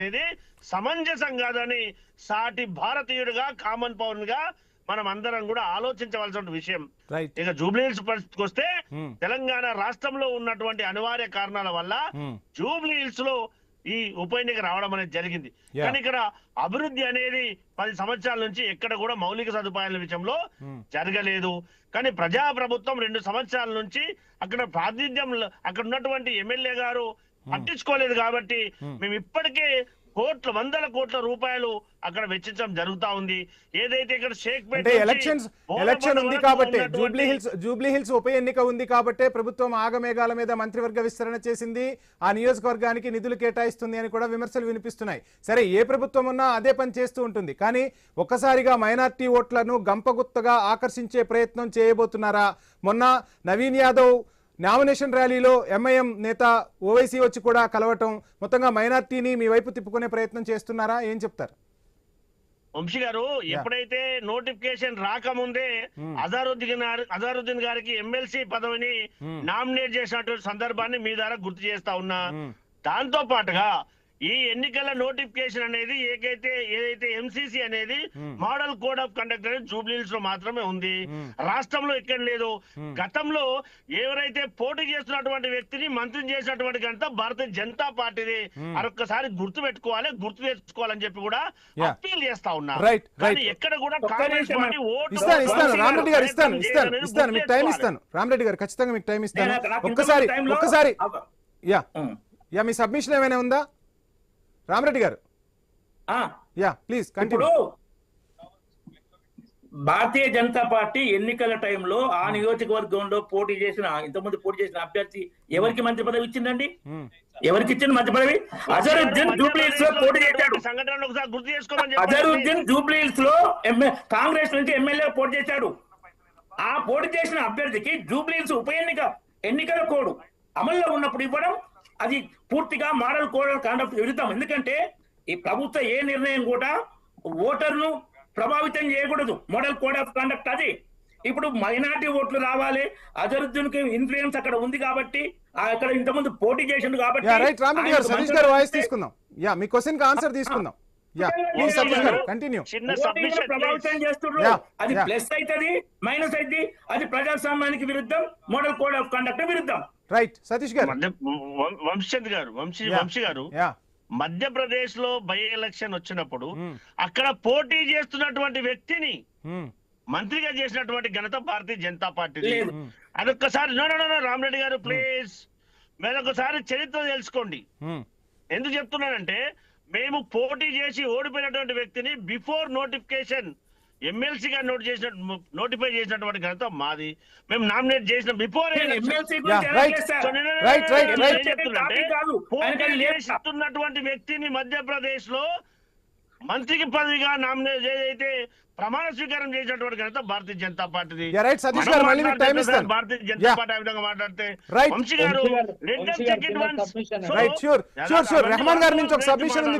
అనేది సమంజసం కాదని సాటి భారతీయుడిగా కామన్ పౌరునిగా మనం అందరం కూడా ఆలోచించవలసిన విషయం. ఇక జూబ్లీహిల్స్ పరిస్థితికి వస్తే తెలంగాణ రాష్ట్రంలో ఉన్నటువంటి అనివార్య కారణాల వల్ల జూబ్లీహిల్స్ లో ఈ ఉప ఎన్నిక రావడం అనేది జరిగింది. కానీ ఇక్కడ అభివృద్ధి అనేది 10 సంవత్సరాల నుంచి ఎక్కడ కూడా మౌలిక సదుపాయాల విషయంలో జరగలేదు. కానీ ప్రజా ప్రభుత్వం 2 సంవత్సరాల నుంచి అక్కడ ప్రాతినిధ్యం అక్కడ ఉన్నటువంటి ఎమ్మెల్యే గారు పట్టించుకోలేదు. కాబట్టి మేము ఇప్పటికే వందల కోట్ల రూపాయలు అక్కడ వెచ్చించడం జరుగుతా ఉంది. ఏదైతే ఇక్కడ ఎలక్షన్ ఉంది కాబట్టి జూబ్లీహిల్స్ ఉప ఎన్నిక ఉంది కాబట్టి ప్రభుత్వం ఆగమేఘాల మీద మంత్రివర్గ విస్తరణ చేసింది, ఆ నియోజకవర్గానికి నిధులు కేటాయిస్తుంది అని కూడా విమర్శలు వినిపిస్తున్నాయి. సరే, ఏ ప్రభుత్వం ఉన్నా అదే పని చేస్తూ ఉంటుంది. కానీ ఒక్కసారిగా మైనార్టీ ఓట్లను గంపగుత్తగా ఆకర్షించే ప్రయత్నం చేయబోతున్నారా? మొన్న నవీన్ యాదవ్ నామినేషన్ ర్యాలీలో ఎంఐఎం నేత ఓవైసీ వచ్చి కూడా కలవటం, మొత్తంగా మైనార్టీని మీ వైపు తిప్పుకునే ప్రయత్నం చేస్తున్నారా? ఏం చెప్తారు? వంశీ గారు, ఎప్పుడైతే నోటిఫికేషన్ రాకముందే అజారుద్దీన్ గారికి ఎమ్మెల్సీ పదవిని నామినేట్ చేసినటువంటి సందర్భాన్ని మీ ద్వారా గుర్తు చేస్తా ఉన్నా. దాంతో పాటుగా ఈ ఎన్నికల నోటిఫికేషన్ అనేది ఏదైతే ఎంసీసీ అనేది మోడల్ కోడ్ ఆఫ్ కండక్ట్ అనేది జూబ్లీహిల్స్ లో మాత్రమే ఉంది, రాష్ట్రంలో ఎక్కడ లేదు. గతంలో ఎవరైతే పోటీ చేస్తున్నటువంటి వ్యక్తిని మంత్రిని చేసినటువంటి ఘనత భారతీయ జనతా పార్టీది. మరొక్కసారి గుర్తు పెట్టుకోవాలి, గుర్తు తెచ్చుకోవాలని చెప్పి కూడా అప్పీల్ చేస్తా ఉన్నా. కానీ ఎక్కడ కూడా కాంగ్రెస్ పార్టీ రామరెడ్డి గారు ఇస్తాను మీకు టైం ఇస్తాను. రామరెడ్డి గారు ఖచ్చితంగా మీకు టైం ఇస్తాను. ఒక్కసారి మీ సబ్మిషన్ ఏమైనా ఉందా రామరెడ్డి గారు? Please continue. Bharatiya Janata party ఎన్నికల టైంలో ఆ నియోజకవర్గంలో ఇంతకుముందు పోటీ చేసిన అభ్యర్థి ఎవరికి మంత్రి పదవి ఇచ్చిందండి? ఎవరికి ఇచ్చింది మంత్రి పదవి? అజరుద్దీన్ జూబ్లీహిల్స్ లో పోటీ చేశాడు. అజరుద్దీన్ జూబ్లీహిల్స్ లో కాంగ్రెస్ నుంచి ఎమ్మెల్యే పోటీ చేశాడు. ఆ పోటీ చేసిన అభ్యర్థికి జూబ్లీహిల్స్ ఉప ఎన్నికల కోడ్ అమల్లో ఉన్నప్పుడు ఇవ్వడం అది పూర్తిగా మోడల్ కోడ్ ఆఫ్ కండక్ట్ విరుద్ధం. ఎందుకంటే ఈ ప్రభుత్వ ఏ నిర్ణయం కూడా ఓటర్ను ప్రభావితం చేయకూడదు. మోడల్ కోడ్ ఆఫ్ కండక్ట్ అది. ఇప్పుడు మైనార్టీ ఓట్లు రావాలి, అజరుద్దీన్ కి ఇన్ఫ్లుయెన్స్ అక్కడ ఉంది కాబట్టి అక్కడ ఇంతకుముందు పోటీ చేసింది కాబట్టి. మీ క్వశ్చన్ కి ఆన్సర్ తీసుకుందాం. ప్రభావితం చేస్తున్నారు. అది ప్లస్ అవుతుంది, మైనస్ అవుతుంది. అది ప్రజాస్వామ్యానికి విరుద్ధం, మోడల్ కోడ్ ఆఫ్ కండక్ట్ విరుద్ధం. రైట్ సతీష్ గారు. వంశీ గారు, మధ్యప్రదేశ్ లో బై ఎలక్షన్ వచ్చినప్పుడు అక్కడ పోటీ చేస్తున్నటువంటి వ్యక్తిని మంత్రిగా చేసినటువంటి ఘనత భారతీయ జనతా పార్టీ. అదొక్కసారి రామరెడ్డి గారు ప్లీజ్ మరొకసారి చరిత్ర తెలుసుకోండి. ఎందుకు చెప్తున్నానంటే, మేము పోటీ చేసి ఓడిపోయినటువంటి వ్యక్తిని బిఫోర్ నోటిఫికేషన్ ఎమ్మెల్సీగా నోటిఫై చేసినటువంటి ఘనత మాది. మేము నామినేట్ చేసిన బిఫోర్ చేస్తున్నటువంటి వ్యక్తిని మధ్యప్రదేశ్ లో మంత్రికి పదవిగా నామినేట్ ఏదైతే ప్రమాణ స్వీకారం చేసినటువంటి ఘనత భారతీయ జనతా పార్టీది. భారతీయ జనతా పార్టీ ఆ విధంగా మాట్లాడితే వంశీ గారు రెహమాన్ గారి నుంచి ఒక సబ్మిషన్ ఉంది.